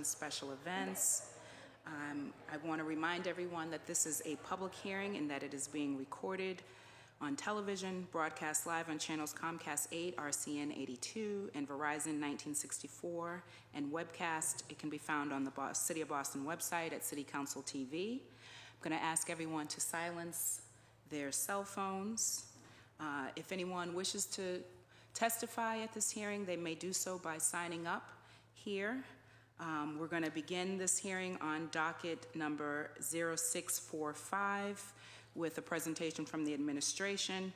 and special events. I want to remind everyone that this is a public hearing and that it is being recorded on television, broadcast live on channels Comcast 8, RCN 82, and Verizon 1964, and webcast. It can be found on the City of Boston website at City Council TV. I'm going to ask everyone to silence their cell phones. If anyone wishes to testify at this hearing, they may do so by signing up here. We're going to begin this hearing on docket number 0645 with a presentation from the administration.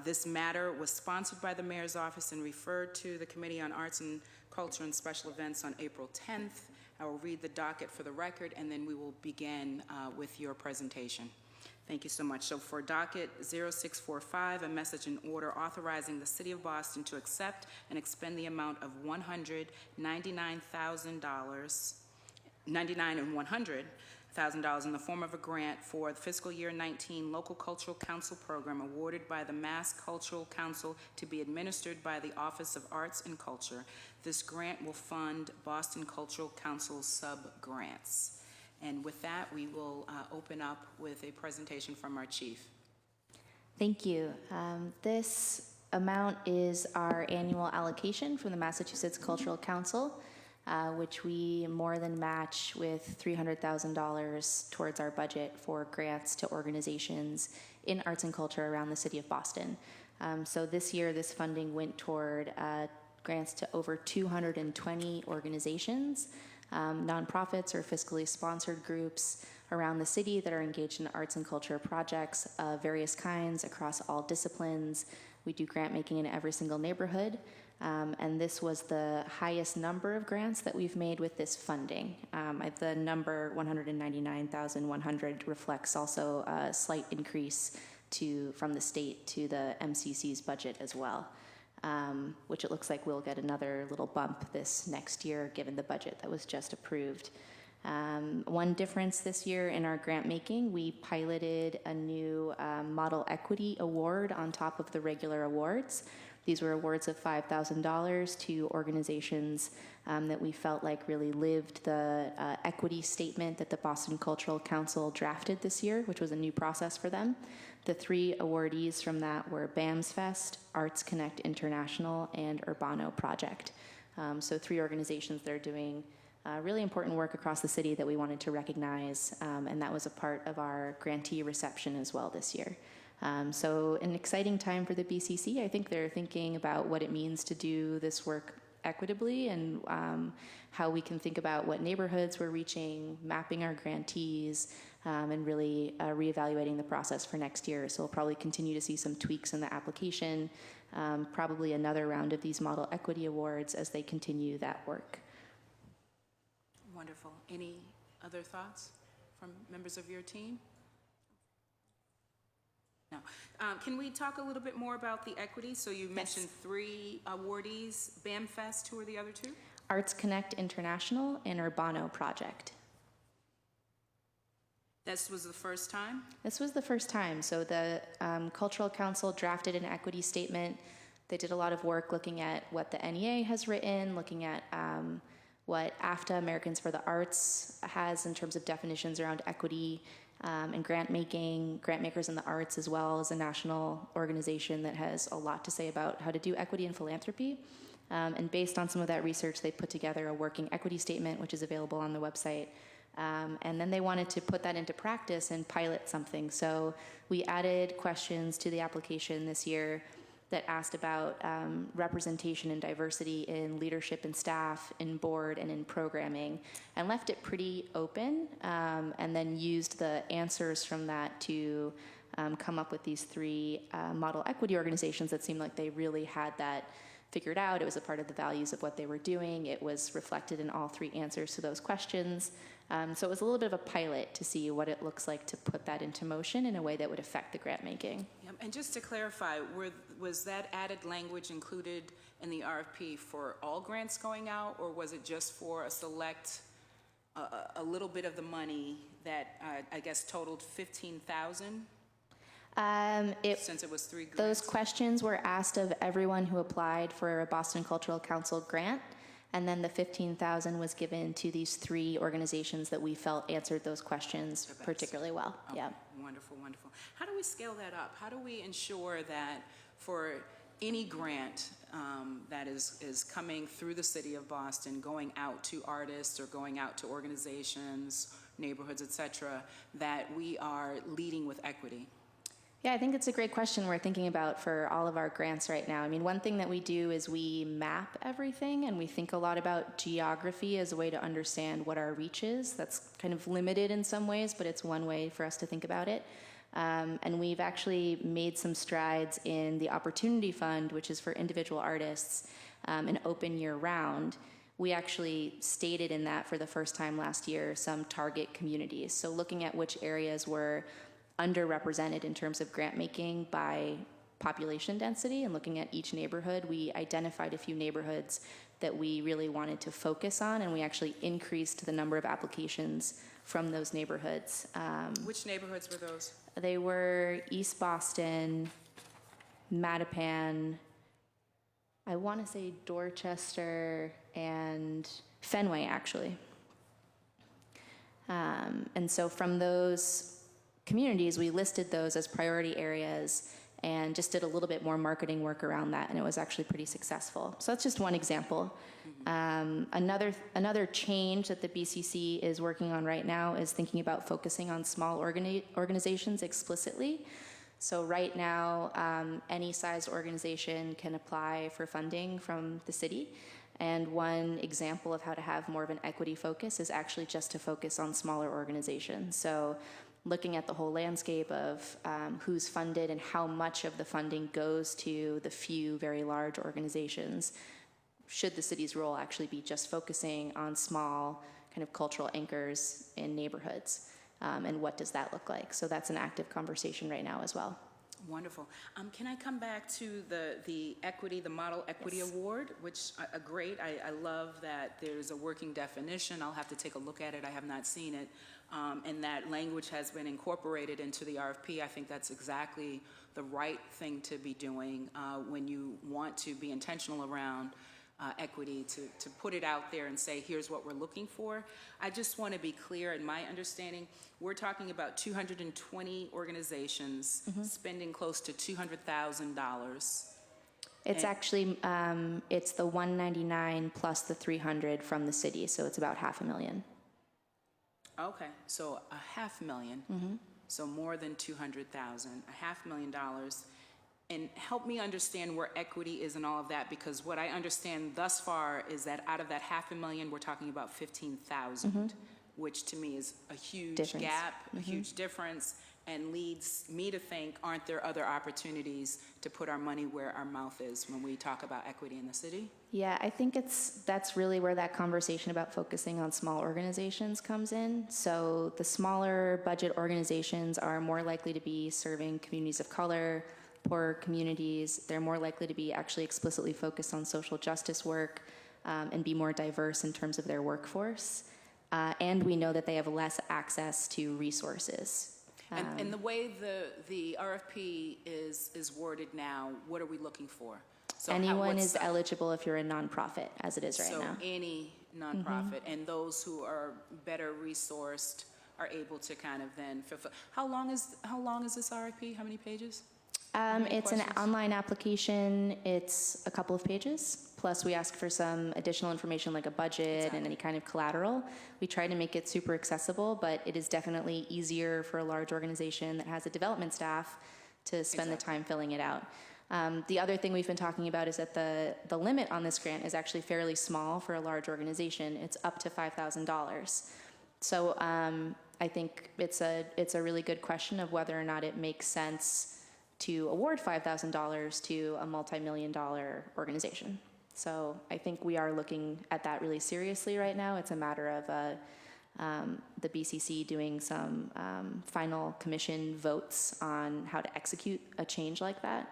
This matter was sponsored by the Mayor's Office and referred to the Committee on Arts and Culture and Special Events on April 10th. I will read the docket for the record, and then we will begin with your presentation. Thank you so much. So for docket 0645, a message in order authorizing the City of Boston to accept and expend the amount of $199,000 in the form of a grant for the fiscal year 19 Local Cultural Council program awarded by the Mass Cultural Council to be administered by the Office of Arts and Culture. This grant will fund Boston Cultural Council's subgrants. And with that, we will open up with a presentation from our chief. Thank you. This amount is our annual allocation from the Massachusetts Cultural Council, which we more than match with $300,000 towards our budget for grants to organizations in arts and culture around the city of Boston. So this year, this funding went toward grants to over 220 organizations, nonprofits or fiscally sponsored groups around the city that are engaged in arts and culture projects of various kinds across all disciplines. We do grant making in every single neighborhood, and this was the highest number of grants that we've made with this funding. The number 199,100 reflects also a slight increase from the state to the MCC's budget as well. Which it looks like we'll get another little bump this next year given the budget that was just approved. One difference this year in our grant making, we piloted a new Model Equity Award on top of the regular awards. These were awards of $5,000 to organizations that we felt like really lived the equity statement that the Boston Cultural Council drafted this year, which was a new process for them. The three awardees from that were BAMS Fest, Arts Connect International, and Urbano Project. So three organizations that are doing really important work across the city that we wanted to recognize, and that was a part of our grantee reception as well this year. So an exciting time for the BCC. I think they're thinking about what it means to do this work equitably and how we can think about what neighborhoods we're reaching, mapping our grantees, and really reevaluating the process for next year. So we'll probably continue to see some tweaks in the application, probably another round of these Model Equity Awards as they continue that work. Wonderful. Any other thoughts from members of your team? No. Can we talk a little bit more about the equity? So you mentioned three awardees, BAMFest, who are the other two? Arts Connect International and Urbano Project. This was the first time? This was the first time. So the Cultural Council drafted an equity statement. They did a lot of work looking at what the NEA has written, looking at what AFTA, Americans for the Arts, has in terms of definitions around equity and grant making. Grant Makers in the Arts as well as a national organization that has a lot to say about how to do equity and philanthropy. And based on some of that research, they put together a working equity statement, which is available on the website. And then they wanted to put that into practice and pilot something. So we added questions to the application this year that asked about representation and diversity in leadership and staff, in board, and in programming, and left it pretty open, and then used the answers from that to come up with these three model equity organizations that seemed like they really had that figured out. It was a part of the values of what they were doing. It was reflected in all three answers to those questions. So it was a little bit of a pilot to see what it looks like to put that into motion in a way that would affect the grant making. Yep. And just to clarify, was that added language included in the RFP for all grants going out, or was it just for a select, a little bit of the money that I guess totaled $15,000? Since it was three grants? Those questions were asked of everyone who applied for a Boston Cultural Council grant. And then the 15,000 was given to these 3 organizations that we felt answered those questions The best. particularly well. Okay. Yeah. Wonderful, wonderful. How do we scale that up? How do we ensure that for any grant that is coming through the city of Boston, going out to artists or going out to organizations, neighborhoods, et cetera, that we are leading with equity? Yeah, I think it's a great question we're thinking about for all of our grants right now. I mean, one thing that we do is we map everything, and we think a lot about geography as a way to understand what our reach is. That's kind of limited in some ways, but it's one way for us to think about it. And we've actually made some strides in the Opportunity Fund, which is for individual artists, and open year-round. We actually stated in that for the first time last year some target communities. So looking at which areas were underrepresented in terms of grant making by population density and looking at each neighborhood, we identified a few neighborhoods that we really wanted to focus on, and we actually increased the number of applications from those neighborhoods. Which neighborhoods were those? They were East Boston, Mattapan, I want to say Dorchester, and Fenway, actually. And so from those communities, we listed those as priority areas and just did a little bit more marketing work around that, and it was actually pretty successful. So that's just one example. Another change that the BCC is working on right now is thinking about focusing on small organizations explicitly. So right now, any sized organization can apply for funding from the city. And one example of how to have more of an equity focus is actually just to focus on smaller organizations. So looking at the whole landscape of who's funded and how much of the funding goes to the few very large organizations, should the city's role actually be just focusing on small kind of cultural anchors in neighborhoods? And what does that look like? So that's an active conversation right now as well. Wonderful. Can I come back to the equity, the Model Equity Yes. Award, which great. I love that there's a working definition. I'll have to take a look at it. I have not seen it. And that language has been incorporated into the RFP. I think that's exactly the right thing to be doing when you want to be intentional around equity, to put it out there and say, here's what we're looking for. I just want to be clear in my understanding, we're talking about 220 organizations spending close to $200,000. It's actually, it's the 199 plus the 300 from the city, so it's about $500,000. Okay, so $500,000, so more than 200,000, $500,000. And help me understand where equity is and all of that, because what I understand thus far is that out of that $500,000, we're talking about 15,000, which to me is a huge gap, a huge difference, and leads me to think, aren't there other opportunities to put our money where our mouth is when we talk about equity in the city? Yeah, I think that's really where that conversation about focusing on small organizations comes in. So the smaller budget organizations are more likely to be serving communities of color, poorer communities. They're more likely to be actually explicitly focused on social justice work and be more diverse in terms of their workforce. And we know that they have less access to resources. And the way the RFP is worded now, what are we looking for? So anyone is eligible if you're a nonprofit, as it is right now. So any nonprofit, and those who are better resourced are able to kind of then fulfill. How long is this RFP? How many pages? It's an online application. It's a couple of pages. Plus, we ask for some additional information like a budget and any kind of collateral. We try to make it super accessible, but it is definitely easier for a large organization that has a development staff to spend the time filling it out. The other thing we've been talking about is that the limit on this grant is actually fairly small for a large organization. It's up to $5,000. So I think it's a really good question of whether or not it makes sense to award $5,000 to a multi-million-dollar organization. So I think we are looking at that really seriously right now. It's a matter of the BCC doing some final commission votes on how to execute a change like that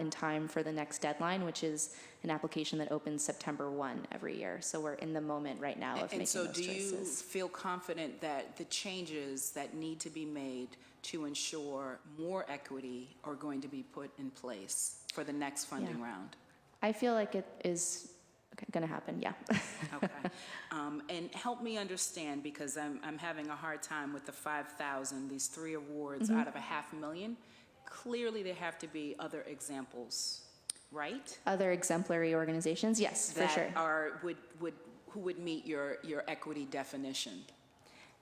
in time for the next deadline, which is an application that opens September 1 every year. So we're in the moment right now of making those choices. And so do you feel confident that the changes that need to be made to ensure more equity are going to be put in place for the next funding round? I feel like it is Okay, gonna happen, yeah. Okay. And help me understand, because I'm having a hard time with the 5,000, these 3 awards out of a $500,000. Clearly, there have to be other examples, right? Other exemplary organizations, yes, for sure. Who would meet your equity definition?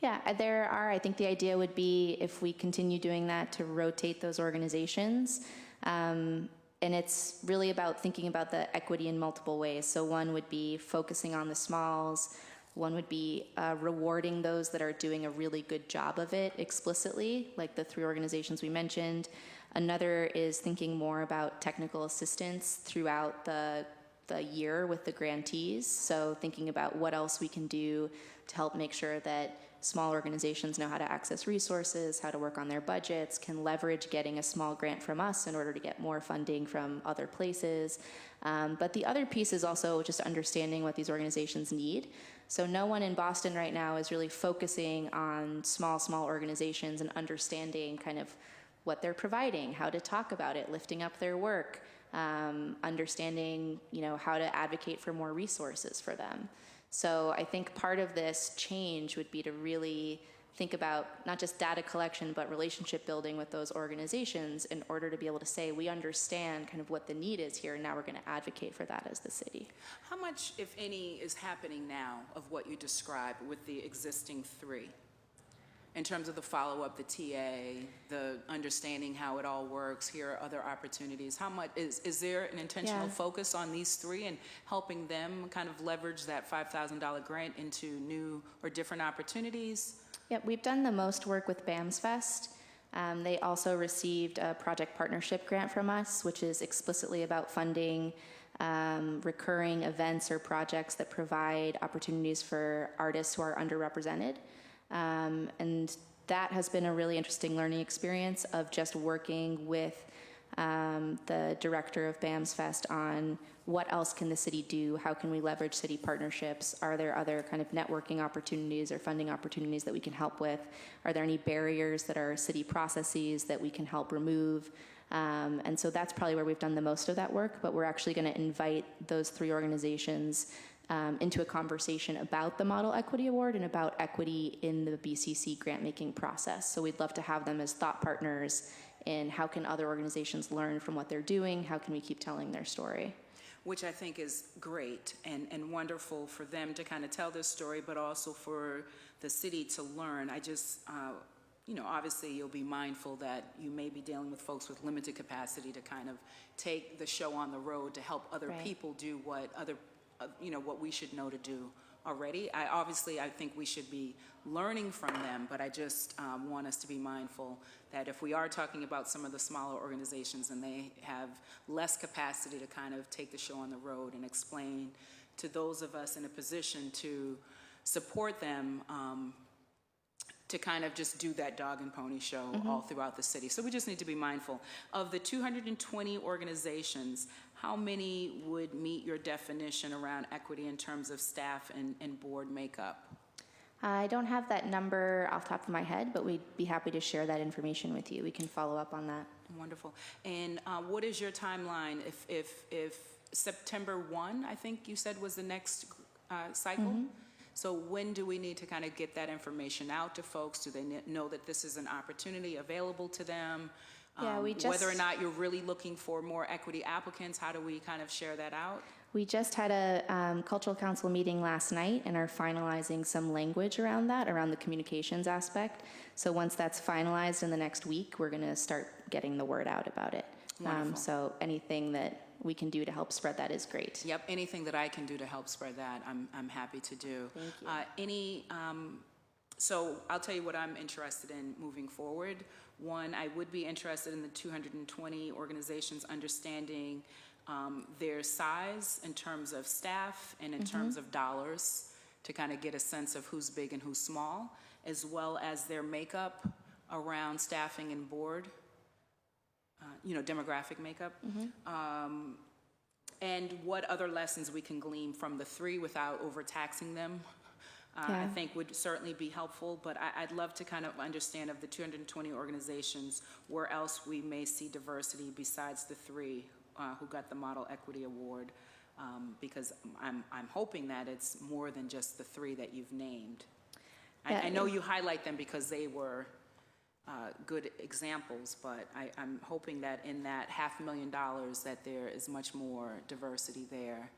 Yeah, there are. I think the idea would be, if we continue doing that, to rotate those organizations. And it's really about thinking about the equity in multiple ways. So one would be focusing on the smalls. One would be rewarding those that are doing a really good job of it explicitly, like the 3 organizations we mentioned. Another is thinking more about technical assistance throughout the year with the grantees. So thinking about what else we can do to help make sure that small organizations know how to access resources, how to work on their budgets, can leverage getting a small grant from us in order to get more funding from other places. But the other piece is also just understanding what these organizations need. So no one in Boston right now is really focusing on small organizations and understanding kind of what they're providing, how to talk about it, lifting up their work, understanding, how to advocate for more resources for them. So I think part of this change would be to really think about not just data collection, but relationship building with those organizations in order to be able to say, we understand kind of what the need is here, and now we're going to advocate for that as the city. How much, if any, is happening now of what you described with the existing 3? In terms of the follow-up, the TA, the understanding how it all works, here are other opportunities. How much is there an intentional focus on these 3 and helping them kind of leverage that $5,000 grant into new or different opportunities? Yep, we've done the most work with BAMS Fest. They also received a project partnership grant from us, which is explicitly about funding recurring events or projects that provide opportunities for artists who are underrepresented. And that has been a really interesting learning experience of just working with the director of BAMS Fest on what else can the city do, how can we leverage city partnerships, are there other kind of networking opportunities or funding opportunities that we can help with, are there any barriers that are city processes that we can help remove. And so that's probably where we've done the most of that work, but we're actually going to invite those 3 organizations into a conversation about the Model Equity Award and about equity in the BCC grant-making process. So we'd love to have them as thought partners in how can other organizations learn from what they're doing, how can we keep telling their story. Which I think is great and wonderful for them to kind of tell their story, but also for the city to learn. I just, obviously you'll be mindful that you may be dealing with folks with limited capacity to kind of take the show on the road to help other people do what what we should know to do already. I think we should be learning from them, but I just want us to be mindful that if we are talking about some of the smaller organizations and they have less capacity to kind of take the show on the road and explain to those of us in a position to support them, to kind of just do that dog and pony show all throughout the city. So we just need to be mindful. Of the 220 organizations, how many would meet your definition around equity in terms of staff and board makeup? I don't have that number off the top of my head, but we'd be happy to share that information with you. We can follow up on that. Wonderful. And what is your timeline if September 1, I think you said, was the next cycle? So when do we need to kind of get that information out to folks? Do they know that this is an opportunity available to them? Whether or not you're really looking for more equity applicants, how do we kind of share that out? We just had a cultural council meeting last night and are finalizing some language around that, around the communications aspect. So once that's finalized in the next week, we're going to start getting the word out about it. So anything that we can do to help spread that is great. Yep, anything that I can do to help spread that, I'm happy to do. Thank you. So I'll tell you what I'm interested in moving forward. One, I would be interested in the 220 organizations understanding their size in terms of staff and in terms of dollars to kind of get a sense of who's big and who's small, as well as their makeup around staffing and board, demographic makeup. And what other lessons we can glean from the 3 without overtaxing them. I think would certainly be helpful, but I'd love to kind of understand of the 220 organizations where else we may see diversity besides the 3 who got the Model Equity Award. because I'm hoping that it's more than just the three that you've named. Yeah, I know you highlight them because they were good examples, but I'm hoping that in that $500,000 that there is much more diversity there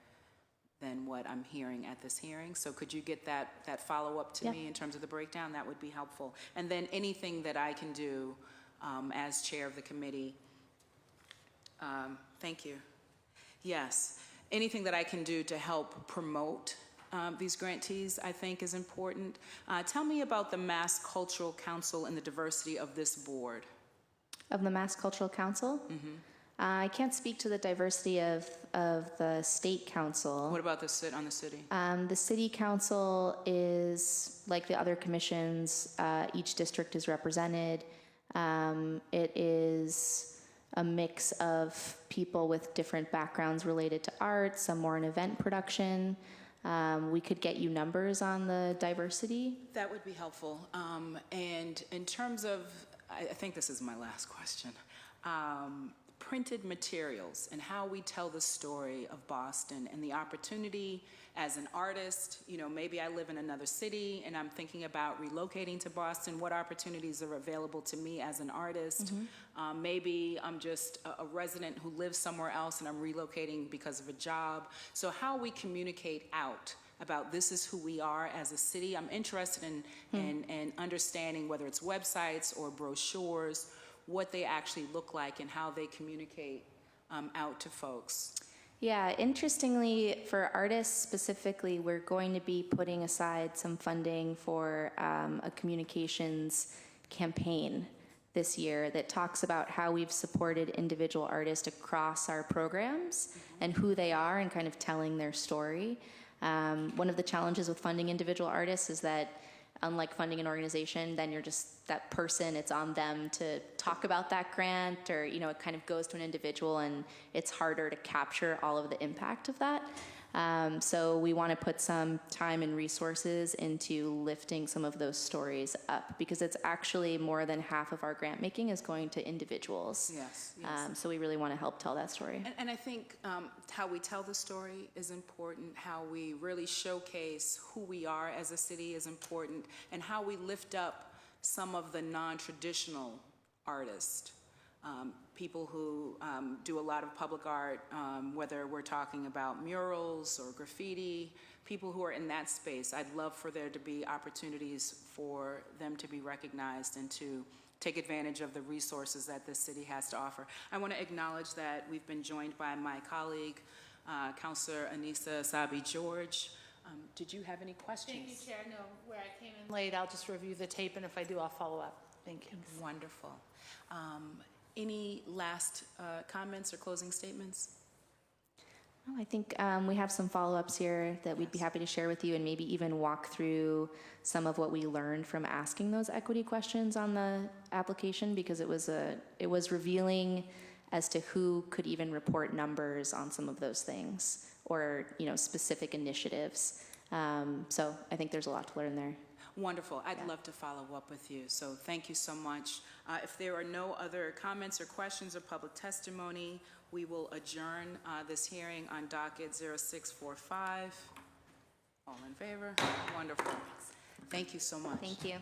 than what I'm hearing at this hearing. So could you get that follow-up to me in terms of the breakdown? That would be helpful. And then anything that I can do as chair of the committee. Thank you. Yes, anything that I can do to help promote these grantees, I think, is important. Tell me about the Mass Cultural Council and the diversity of this board. Of the Mass Cultural Council? Mm-hmm. I can't speak to the diversity of the State Council. What about on the city? The City Council is, like the other commissions, each district is represented. It is a mix of people with different backgrounds related to art, some more in event production. We could get you numbers on the diversity. That would be helpful. And in terms of, I think this is my last question, printed materials and how we tell the story of Boston and the opportunity as an artist. You know, maybe I live in another city and I'm thinking about relocating to Boston. What opportunities are available to me as an artist? Mm-hmm. Maybe I'm just a resident who lives somewhere else and I'm relocating because of a job. So how we communicate out about this is who we are as a city. I'm interested in understanding whether it's websites or brochures, what they actually look like and how they communicate out to folks. Yeah, interestingly, for artists specifically, we're going to be putting aside some funding for a communications campaign this year that talks about how we've supported individual artists across our programs and who they are and kind of telling their story. One of the challenges with funding individual artists is that unlike funding an organization, then you're just that person, it's on them to talk about that grant, or, you know, it kind of goes to an individual and it's harder to capture all of the impact of that. So we want to put some time and resources into lifting some of those stories up, because it's actually more than half of our grant making is going to individuals. Yes. So we really want to help tell that story. And I think how we tell the story is important, how we really showcase who we are as a city is important, and how we lift up some of the non-traditional artists. People who do a lot of public art, whether we're talking about murals or graffiti, people who are in that space. I'd love for there to be opportunities for them to be recognized and to take advantage of the resources that this city has to offer. I want to acknowledge that we've been joined by my colleague, Councilor Anissa Sabi-George. Did you have any questions? Thank you, Chair. No, where I came in late, I'll just review the tape, and if I do, I'll follow up. Thank you. Wonderful. Any last comments or closing statements? Oh, I think we have some follow-ups here that we'd be happy to share with you, and maybe even walk through some of what we learned from asking those equity questions on the application, because it was revealing as to who could even report numbers on some of those things, or, you know, specific initiatives. So I think there's a lot to learn there. Wonderful. I'd love to follow up with you. So thank you so much. If there are no other comments or questions or public testimony, we will adjourn this hearing on docket 0645. All in favor? Wonderful. Thank you so much. Thank you.